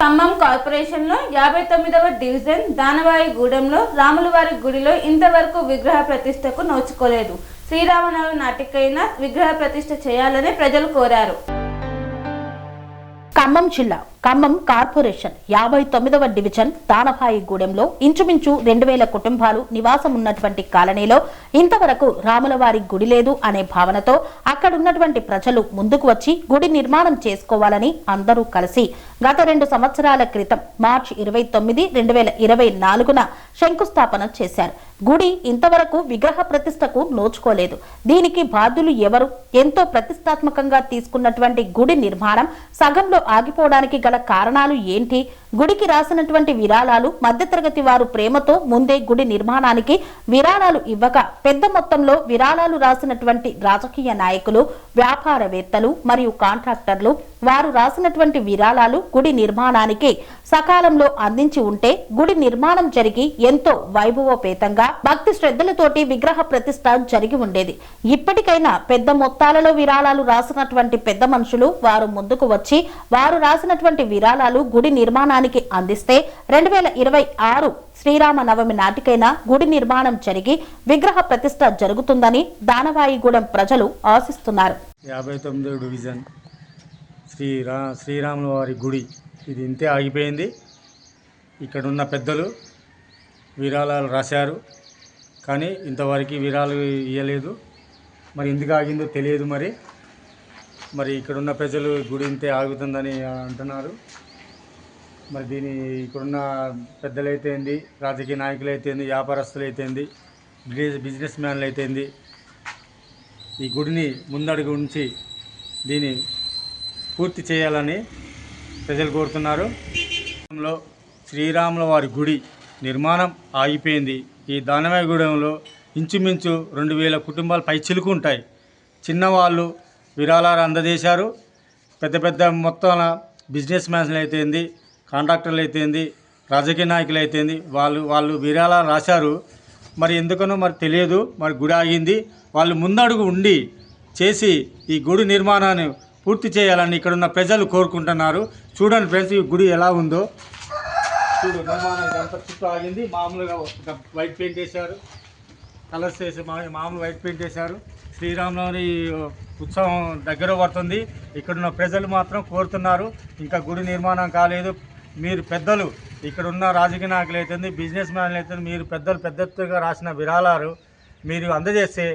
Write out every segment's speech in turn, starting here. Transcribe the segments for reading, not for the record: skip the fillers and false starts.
ఖమ్మం కార్పొరేషన్లో 59వ డివిజన్ దానవాయిగూడెంలో రాములవారి గుడిలో ఇంతవరకు విగ్రహ ప్రతిష్టకు నోచుకోలేదు. శ్రీరామనవమి నాటికైనా విగ్రహ ప్రతిష్ఠ చేయాలని ప్రజలు కోరారు. ఖమ్మం జిల్లా ఖమ్మం కార్పొరేషన్ 59వ డివిజన్ దానవాయిగూడెంలో ఇంచుమించు 2000 కుటుంబాలు నివాసం ఉన్నటువంటి కాలనీలో ఇంతవరకు రాములవారి గుడి లేదు అనే భావనతో అక్కడున్నటువంటి ప్రజలు ముందుకు వచ్చి గుడి నిర్మాణం చేసుకోవాలని అందరూ కలిసి గత 2 సంవత్సరాల క్రితం మార్చి 29, 2024న శంకుస్థాపన చేశారు. గుడి ఇంతవరకు విగ్రహ ప్రతిష్టకు నోచుకోలేదు. దీనికి బాధ్యులు ఎవరు? ఎంతో ప్రతిష్టాత్మకంగా తీసుకున్నటువంటి గుడి నిర్మాణం సగంలో ఆగిపోవడానికి గల కారణాలు ఏంటి? గుడికి రాసినటువంటి విరాళాలు మధ్యతరగతి వారు ప్రేమతో ముందే గుడి నిర్మాణానికి విరాళాలు ఇవ్వక పెద్ద మొత్తంలో విరాళాలు రాసినటువంటి రాజకీయ నాయకులు, వ్యాపారవేత్తలు మరియు కాంట్రాక్టర్లు వారు రాసినటువంటి విరాళాలు గుడి నిర్మాణానికి సకాలంలో అందించి ఉంటే గుడి నిర్మాణం జరిగి ఎంతో వైభవోపేతంగా భక్తి శ్రద్ధలతోటి విగ్రహ ప్రతిష్ఠ జరిగి ఉండేది. ఇప్పటికైనా పెద్ద మొత్తాలలో విరాళాలు రాసినటువంటి పెద్ద మనుషులు వారు ముందుకు వచ్చి వారు రాసినటువంటి విరాళాలు గుడి నిర్మాణానికి అందిస్తే 2026 శ్రీరామనవమి నాటికైనా గుడి నిర్మాణం జరిగి విగ్రహ ప్రతిష్ఠ జరుగుతుందని దానవాయిగూడెం ప్రజలు ఆశిస్తున్నారు. 59వ డివిజన్ శ్రీరాముల వారి గుడి ఇది ఇంతే ఆగిపోయింది. ఇక్కడున్న పెద్దలు విరాళాలు రాశారు కానీ ఇంతవరకు విరాళాలు ఇవ్వలేదు. మరి ఎందుకు ఆగిందో తెలియదు. మరి ఇక్కడున్న ప్రజలు గుడి ఇంతే ఆగుతుందని అంటున్నారు. మరి ఇక్కడున్న పెద్దలైతేంది, రాజకీయ నాయకులు అయితేంది, వ్యాపారస్తులు అయితేంది, బిజినెస్ మ్యాన్లు అయితేంది ఈ గుడిని ముందడుగు ఉంచి దీన్ని పూర్తి చేయాలని ప్రజలు కోరుతున్నారు. శ్రీరాముల వారి గుడి నిర్మాణం ఆగిపోయింది. ఈ దానవాయిగూడెంలో ఇంచుమించు 2000 కుటుంబాలు పైచిలుకు ఉంటాయి. చిన్నవాళ్ళు విరాళాలు అందజేశారు. పెద్ద పెద్ద మొత్తాన బిజినెస్ మ్యాన్లు అయితేంది, కాంట్రాక్టర్లు అయితేంది, రాజకీయ నాయకులు అయితేంది వాళ్ళు విరాళాలు రాశారు. మరి ఎందుకనో మరి తెలియదు. మరి గుడి ఆగింది. వాళ్ళు ముందడుగు ఉండి చేసి ఈ గుడి నిర్మాణాన్ని పూర్తి చేయాలని ఇక్కడున్న ప్రజలు కోరుకుంటున్నారు. చూడండి ఫ్రెండ్స్, ఈ గుడి ఎలా ఉందో చూడు. నిర్మాణం ఇదంతా చుట్టూ ఆగింది. మామూలుగా వైట్ పెయింట్ వేశారు, కలర్స్ వేసి మామూలు వైట్ పెయింట్ వేశారు. శ్రీరామనవమి ఉత్సవం దగ్గర పడుతుంది. ఇక్కడున్న ప్రజలు మాత్రం కోరుతున్నారు ఇంకా గుడి నిర్మాణం కాలేదు. మీరు పెద్దలు ఇక్కడున్న రాజకీయ నాయకులు అయితుంది, బిజినెస్ మ్యాన్లు అయితుంది, మీరు పెద్దలు పెద్ద ఎత్తుగా రాసిన విరాళాలు మీరు అందజేస్తే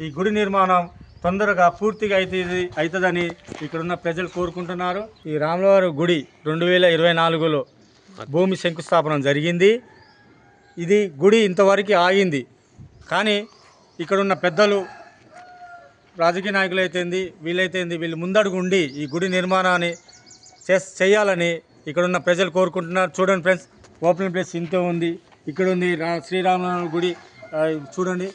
ఈ గుడి నిర్మాణం తొందరగా పూర్తిగా అవుతుందని ఇక్కడున్న ప్రజలు కోరుకుంటున్నారు. ఈ రాములవారి గుడి 2024లో భూమి శంకుస్థాపన జరిగింది. ఇది గుడి ఇంతవరకు ఆగింది కానీ ఇక్కడున్న పెద్దలు రాజకీయ నాయకులు అయితేంది, వీళ్ళు ముందడుగు ఉండి ఈ గుడి నిర్మాణాన్ని చేయాలని ఇక్కడున్న ప్రజలు కోరుకుంటున్నారు. చూడండి ఫ్రెండ్స్, ఓపెన్ ప్లేస్ ఇంత ఉంది. ఇక్కడ ఉంది శ్రీరామనవమి గుడి చూడండి.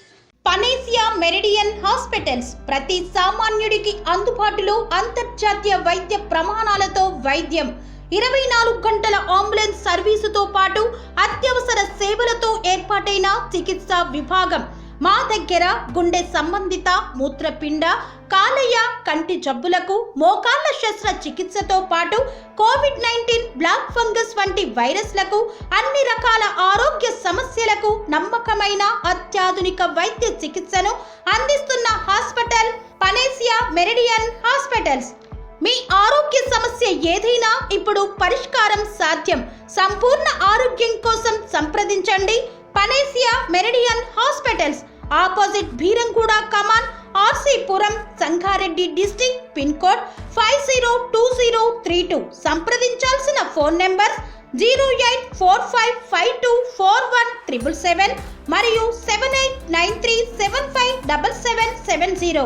పనేసియా మెరిడియన్ హాస్పిటల్స్ ప్రతి సామాన్యుడికి అందుబాటులో అంతర్జాతీయ వైద్య ప్రమాణాలతో వైద్యం, 24 గంటల అంబులెన్స్ సర్వీసుతో పాటు అత్యవసర సేవలతో ఏర్పాటైన చికిత్సా విభాగం. మా దగ్గర గుండె సంబంధిత, మూత్రపిండ, కాలేయ, కంటి జబ్బులకు, మోకాళ్ల శస్త్రచికిత్సతో పాటు COVID-19, బ్లాక్ ఫంగస్ వంటి వైరస్లకు, అన్ని రకాల ఆరోగ్య సమస్యలకు నమ్మకమైన అత్యాధునిక వైద్య చికిత్సను అందిస్తున్న హాస్పిటల్ పనేసియా మెరిడియన్ హాస్పిటల్స్. మీ ఆరోగ్య సమస్య ఏదైనా ఇప్పుడు పరిష్కారం సాధ్యం. సంపూర్ణ ఆరోగ్యం కోసం సంప్రదించండి Panacea Meridian hospitals. Opposite Beeramguda Kaman, RC Puram, Sangareddy district. Pin code 502032. సంప్రదించాల్సిన ఫోన్ నెంబర్ 0845524177 మరియు 7893757770.